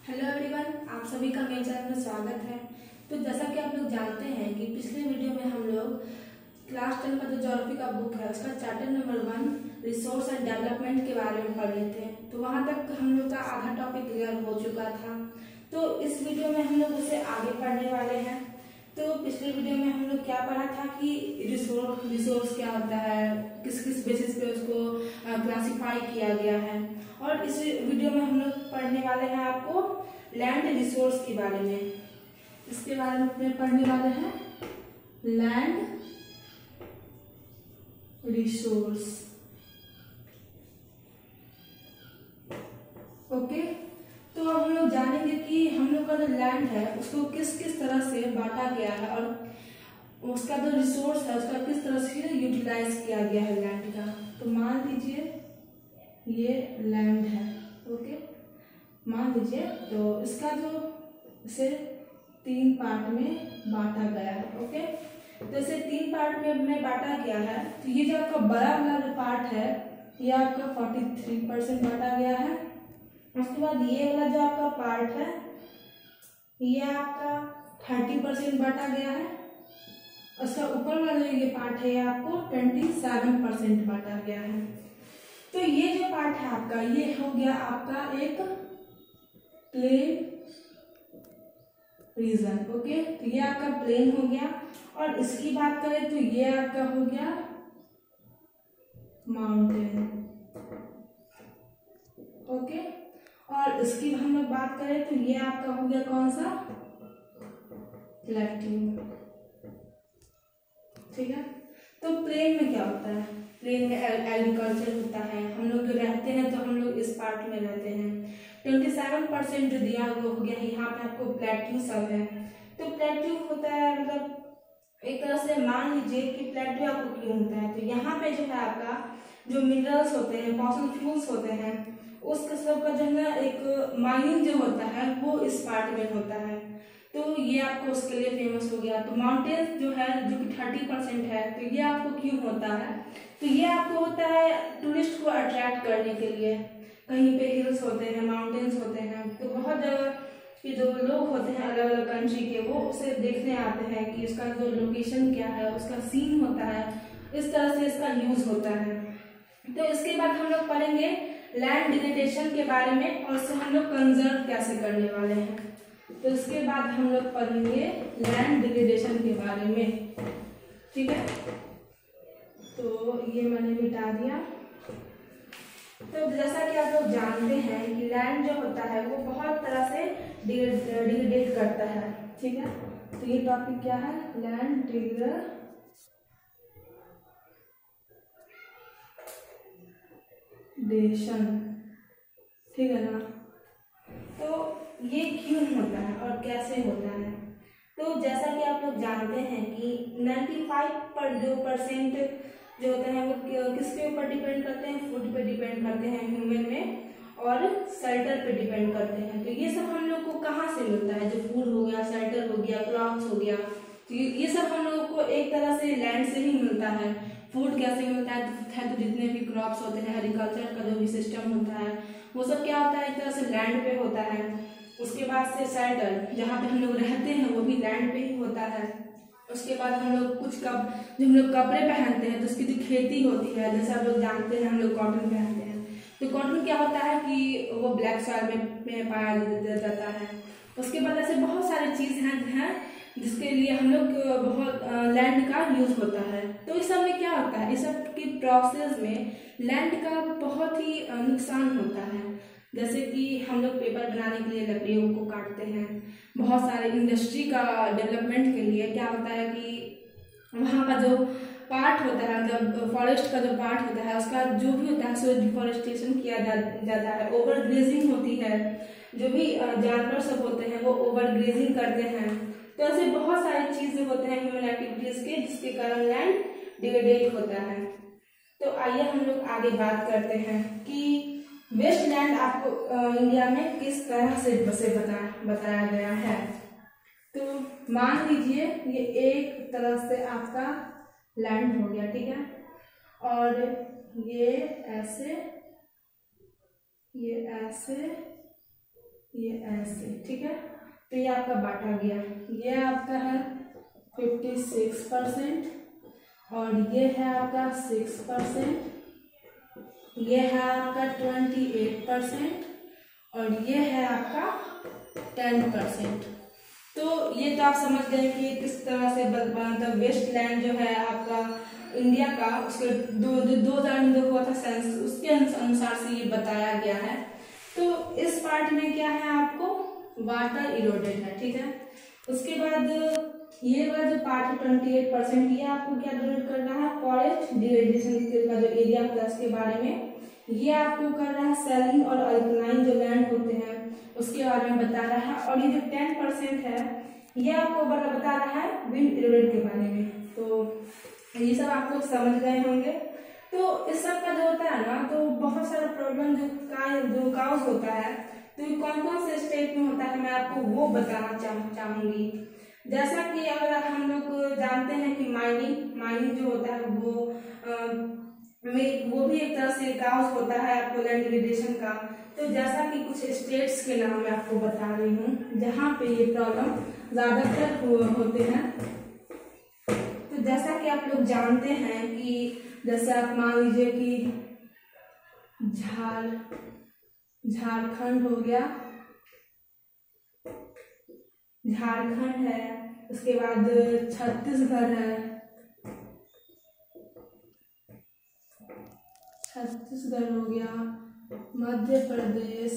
Hello everyone, आप सभी का मेरे चैनल में स्वागत है। तो जैसा कि आप लोग जानते हैं कि पिछले वीडियो में हम लोग क्लास 10 का जो ज्योग्राफी का बुक है उसका chapter number 1 resource and development के बारे में पढ़ रहे थे। तो वहां तक हम लोग का आधा टॉपिक क्लियर हो चुका था। तो इस वीडियो में हम लोग उसे आगे पढ़ने वाले हैं। तो पिछले वीडियो में हम लोग क्या पढ़ा था कि रिसोर्स क्या होता है, किस किस बेसिस पे उसको क्लासिफाई किया गया है। और इस वीडियो में हम लोग पढ़ने वाले हैं आपको लैंड रिसोर्स के बारे में। इसके बारे में पढ़ने वाले हैं लैंड रिसोर्स। ओके, तो अब हम लोग जानेंगे कि हम लोग का जो लैंड है उसको किस किस तरह से बांटा गया है और उसका जो रिसोर्स है उसका किस तरह से यूटिलाइज किया गया है लैंड का। तो मान लीजिए ये लैंड है, ओके, मान लीजिए। तो इसका जो इसे 3 पार्ट में बांटा गया है, ओके। तो इसे 3 पार्ट में बांटा गया है। तो ये जो आपका बड़ा वाला जो पार्ट है ये आपका 43% बांटा गया है। उसके बाद ये वाला जो आपका पार्ट है ये आपका 30% बांटा गया है। उसका ऊपर वाला जो ये पार्ट है ये आपको 27% बांटा गया है। तो ये जो पार्ट है आपका ये हो गया आपका एक प्लेन रीजन, ओके। तो ये आपका प्लेन हो गया। और इसकी बात करें तो ये आपका हो गया माउंटेन, ओके। और इसकी हम लोग बात करें तो ये आपका हो गया कौन सा, प्लेट्यू, ठीक है। तो प्लेन में क्या होता है, प्लेन में एग्रीकल्चर होता है। हम लोग जो रहते हैं तो हम लोग इस पार्ट में रहते हैं। 27% जो दिया हुआ हो गया यहाँ पे आपको प्लेट्यू सब है। तो प्लेट्यू होता है मतलब एक तरह से मान लीजिए कि प्लेट्यू आपको क्यों होता है। तो यहाँ पे जो है आपका जो मिनरल्स होते हैं, फॉसिल फ्यूल्स होते हैं, उसका सब का जो है ना एक माइनिंग जो होता है वो इस पार्ट में होता है। तो ये आपको उसके लिए फेमस हो गया। तो माउंटेन्स जो है जो कि 30% है, तो ये आपको क्यों होता है, तो ये आपको होता है टूरिस्ट को अट्रैक्ट करने के लिए। कहीं पे हिल्स होते हैं, माउंटेन्स होते हैं, तो बहुत जगह के जो लोग होते हैं अलग अलग कंट्री के वो उसे देखने आते हैं कि उसका जो लोकेशन क्या है, उसका सीन होता है। इस तरह से इसका यूज होता है। तो इसके बाद हम लोग पढ़ेंगे लैंड डिग्रेडेशन के बारे में और उसे हम लोग कंजर्व कैसे करने वाले हैं। तो इसके बाद हम लोग पढ़ेंगे लैंड डिग्रेडेशन के बारे में, ठीक है। तो ये मैंने मिटा दिया। तो जैसा कि आप लोग जानते हैं कि लैंड जो होता है वो बहुत तरह से डिग्रेडेट करता है, ठीक है। तो ये टॉपिक क्या है, लैंड डिग्रेडेशन, ठीक है ना। तो ये क्यों होता है और कैसे होता है। तो जैसा कि आप लोग जानते हैं कि 95% जो होते हैं वो किसके ऊपर डिपेंड करते हैं, फूड पे डिपेंड करते हैं ह्यूमन में, और शेल्टर पे डिपेंड करते हैं। तो ये सब हम लोग को कहाँ से मिलता है, जो फूड हो गया, शेल्टर हो गया, क्रॉप्स हो गया, तो ये सब हम लोगों को एक तरह से लैंड से ही मिलता है। फूड कैसे मिलता है, तो जितने भी क्रॉप्स होते हैं, एग्रीकल्चर का जो भी सिस्टम होता है वो सब क्या होता है, एक तरह से लैंड पे होता है। उसके बाद से शेल्टर जहाँ पे हम लोग रहते हैं वो भी लैंड पे ही होता है। उसके बाद हम लोग कुछ जो हम लोग कपड़े पहनते हैं तो उसकी जो खेती होती है, जैसे आप लोग जानते हैं हम लोग कॉटन पहनते हैं। तो कॉटन क्या होता है कि वो ब्लैक सॉइल में पाया जाता है। उसके बाद ऐसे बहुत सारी चीज हैं जिसके लिए हम लोग बहुत लैंड का यूज होता है। तो इस सब में क्या होता है, इस सब की प्रोसेस में लैंड का बहुत ही नुकसान होता है। जैसे कि हम लोग पेपर बनाने के लिए लकड़ियों को काटते हैं। बहुत सारे इंडस्ट्री का डेवलपमेंट के लिए क्या होता है कि वहाँ का जो पार्ट होता है, मतलब फॉरेस्ट का जो पार्ट होता है उसका जो भी होता है सो डिफॉरेस्टेशन किया जाता है। ओवर ग्रेजिंग होती है, जो भी जानवर सब होते हैं वो ओवर ग्रेजिंग करते हैं। तो ऐसे बहुत सारी चीजें होते हैं ह्यूमन एक्टिविटीज के जिसके कारण लैंड डिग्रेडेट होता है। तो आइए हम लोग आगे बात करते हैं कि वेस्ट लैंड आपको इंडिया में किस तरह से बताया गया है। तो मान लीजिए ये एक तरह से आपका लैंड हो गया, ठीक है। और ये ऐसे ये ऐसे, ठीक है। तो ये आपका बांटा गया, ये आपका है 56% और ये है आपका 6%, ये है आपका 28% और ये है आपका 10%। तो ये तो आप समझ गए कि किस तरह से मतलब वेस्ट लैंड जो है आपका इंडिया का, उसके 2000 में जो हुआ था सेंसस, उसके अनुसार से ये बताया गया है। तो इस पार्ट में क्या है, आपको वाटर इरोडेड है, ठीक है। उसके बाद ये वाला जो पार्ट है 28%, ये आपको क्या डिनोट कर रहा है, फॉरेस्ट डिग्रेडेशन का जो एरिया होता है उसके बारे में। ये आपको कर रहा है सैलिन और अल्कलाइन जो लैंड होते हैं उसके बारे में बता रहा है। और ये जो 10% है ये आपको बता रहा है विंड इरोडेड के बारे में। तो ये सब आप लोग समझ गए होंगे। तो इस सब का जो होता है ना, तो बहुत सारा प्रॉब्लम जो काउज होता है, तो ये कौन कौन से स्टेट में होता है मैं आपको वो बताना चाहूंगी। जैसा कि अगर हम लोग जानते हैं कि माइनिंग जो होता है वो भी एक तरह से काउज होता है आपको लैंड डिग्रेडेशन का। तो जैसा कि कुछ स्टेट्स के नाम मैं आपको बता रही हूँ जहाँ पे ये प्रॉब्लम ज्यादातर होते हैं। तो जैसा कि आप लोग जानते हैं कि जैसे आप मान लीजिए कि झारखंड हो गया, झारखंड है, उसके बाद छत्तीसगढ़ है, छत्तीसगढ़ हो गया, मध्य प्रदेश,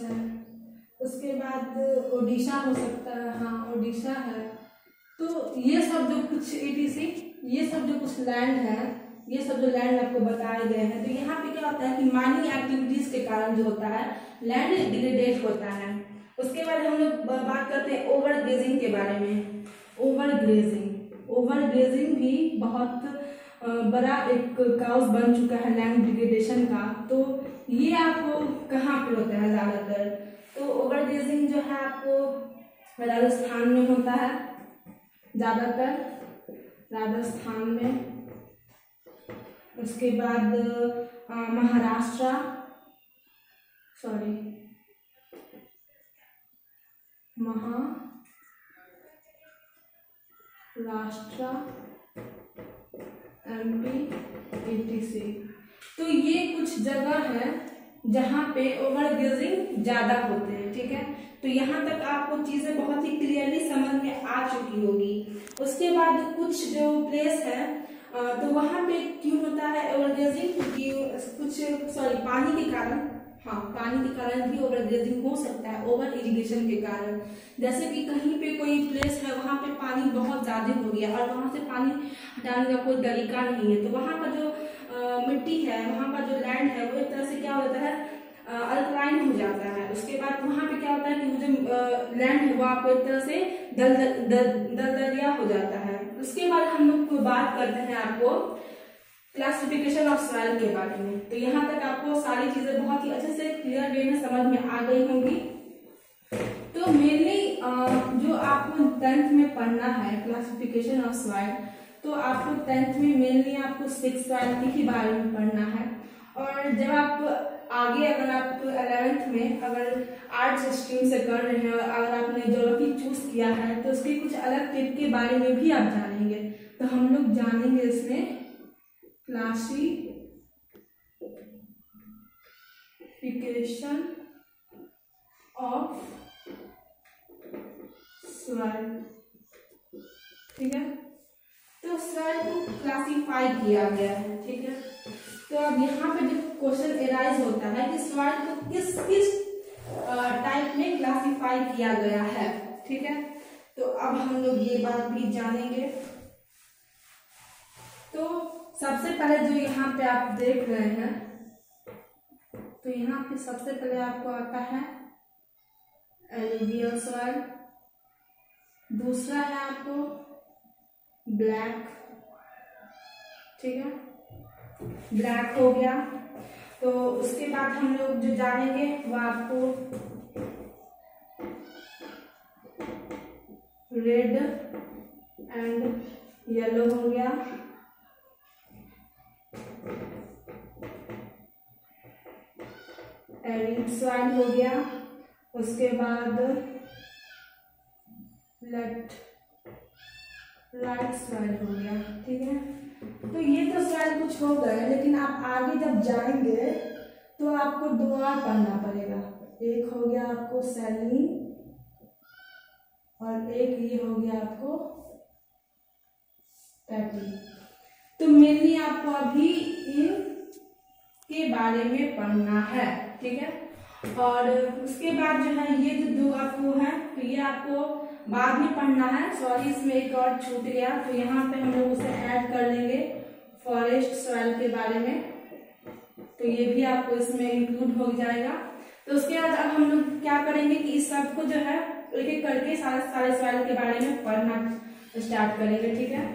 है, उसके बाद ओडिशा हो सकता है, हाँ ओडिशा है। तो ये सब जो कुछ ETC, ये सब जो कुछ लैंड है, ये सब जो लैंड आपको बताए गए हैं, तो यहाँ पे क्या होता है कि माइनिंग एक्टिविटीज के कारण जो होता है लैंड डिग्रेडेट होता है। उसके बाद हम लोग बात करते हैं ओवर ग्रेजिंग के बारे में। ओवर ग्रेजिंग भी बहुत बड़ा एक काउज बन चुका है लैंड डिग्रेडेशन का। तो ये आपको कहाँ पे होता है ज्यादातर, तो ओवर ग्रेजिंग जो है आपको राजस्थान में होता है, ज्यादातर राजस्थान में। उसके बाद महाराष्ट्र, MP, ETC। तो ये कुछ जगह है जहाँ पे ओवर ग्रेजिंग ज्यादा होते हैं, ठीक है। तो यहाँ तक आपको चीजें बहुत ही क्लियरली समझ में आ चुकी होगी। उसके बाद कुछ जो प्लेस है तो वहाँ पे क्यों होता है ओवर ग्रेजिंग, क्योंकि कुछ पानी के कारण, पानी के कारण भी ओवर ग्रेजिंग हो सकता है, ओवर इरिगेशन के कारण। जैसे कि कहीं पे कोई प्लेस है वहाँ पे पानी बहुत ज्यादा हो गया और वहाँ से पानी हटाने का कोई तरीका नहीं है, तो वहाँ का जो मिट्टी है, वहाँ का जो लैंड है वो एक तरह से क्या होता है अल्कलाइन हो जाता है। उसके बाद वहाँ पे क्या होता है कि वो जो लैंड है वो आपको एक तरह से दलदलिया हो जाता है। उसके बाद हम लोग बात करते हैं आपको क्लासिफिकेशन ऑफ सॉइल के बारे में। तो यहाँ तक आपको सारी चीजें बहुत ही अच्छे से क्लियर वे में समझ में आ गई होंगी। तो मेनली जो आपको 10th में पढ़ना है क्लासिफिकेशन ऑफ सॉइल, तो आपको 10th में मेनली आपको 6 सॉइल के ही बारे में पढ़ना है। और जब आप आगे अगर आप 11th में अगर आर्ट्स स्ट्रीम से कर रहे हैं और अगर आपने ज्योग्राफी चूज किया है तो उसके कुछ अलग टिप के बारे में भी आप जानेंगे। तो हम लोग जानेंगे इसमें क्लासिफिकेशन ऑफ सॉइल, ठीक है। तो सॉइल को क्लासिफाई किया गया है, ठीक है। तो अब यहाँ पे जो क्वेश्चन एराइज होता है कि सॉइल को किस टाइप में क्लासिफाई किया गया है, ठीक है। तो अब हम लोग ये बात भी जानेंगे। तो सबसे पहले जो यहाँ पे आप देख रहे हैं, तो यहाँ पे सबसे पहले आपको आता है एलुवियल सॉइल, दूसरा है आपको ब्लैक, ठीक है, ब्लैक हो गया। तो उसके बाद हम लोग जो जानेंगे वो आपको रेड एंड येलो हो गया। एरिड सॉइल हो गया, उसके बाद लाइट सॉइल हो गया। ठीक है, तो ये तो सॉइल कुछ हो गए, लेकिन आप आगे जब जाएंगे तो आपको 2 और पढ़ना पड़ेगा। एक हो गया आपको सैलिन और एक ये हो गया आपको पैटी। तो मेनली आपको अभी इन के बारे में पढ़ना है। ठीक है, और उसके बाद जो है ये जो 2 आपको है तो ये आपको बाद में पढ़ना है। सॉरी, इसमें एक और छूट गया, तो यहाँ पे हम लोग उसे ऐड कर लेंगे फॉरेस्ट सॉइल के बारे में, तो ये भी आपको इसमें इंक्लूड हो जाएगा। तो उसके बाद अब हम लोग क्या करेंगे कि इस सब को जो है एक एक करके सारे सॉइल के बारे में पढ़ना स्टार्ट करेंगे। ठीक है,